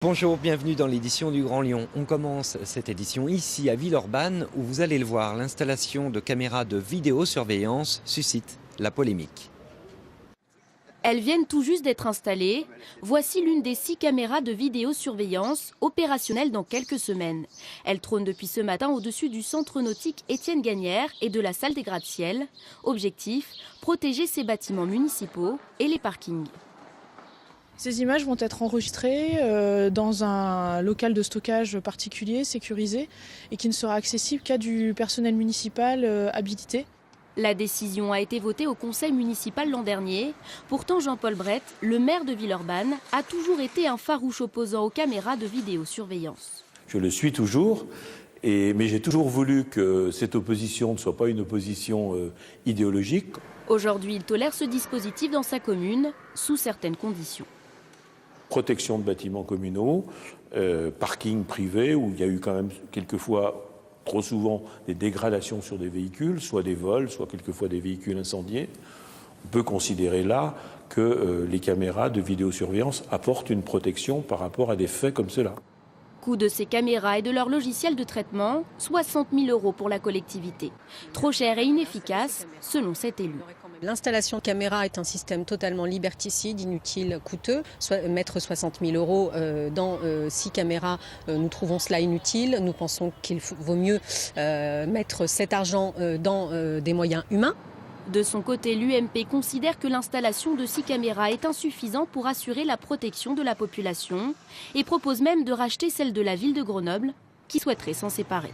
Bonjour, bienvenue dans l'édition du Grand Lyon. On commence cette édition ici à Villeurbanne où vous allez le voir, l'installation de caméras de vidéosurveillance suscite la polémique. Elles viennent tout juste d'être installées. Voici l'une des 6 caméras de vidéosurveillance opérationnelles dans quelques semaines. Elles trônent depuis ce matin au-dessus du centre nautique Étienne Gagnère et de la salle des gratte-ciel. Objectif, protéger ces bâtiments municipaux et les parkings. Ces images vont être enregistrées dans un local de stockage particulier, sécurisé, et qui ne sera accessible qu'à du personnel municipal habilité. La décision a été votée au conseil municipal l'an dernier. Pourtant, Jean-Paul Brett, le maire de Villeurbanne, a toujours été un farouche opposant aux caméras de vidéosurveillance. Je le suis toujours, mais j'ai toujours voulu que cette opposition ne soit pas une opposition idéologique. Aujourd'hui, il tolère ce dispositif dans sa commune, sous certaines conditions. Protection de bâtiments communaux, parking privé, où il y a eu quand même quelquefois, trop souvent, des dégradations sur des véhicules, soit des vols, soit quelquefois des véhicules incendiés. On peut considérer là que les caméras de vidéosurveillance apportent une protection par rapport à des faits comme cela. Coût de ces caméras et de leur logiciel de traitement, 60 000 € pour la collectivité. Trop cher et inefficace, selon cet élu. L'installation de caméras est un système totalement liberticide, inutile, coûteux. Mettre 60 000 € dans 6 caméras, nous trouvons cela inutile. Nous pensons qu'il vaut mieux mettre cet argent dans des moyens humains. De son côté, l'UMP considère que l'installation de 6 caméras est insuffisante pour assurer la protection de la population et propose même de racheter celle de la ville de Grenoble qui souhaiterait s'en séparer.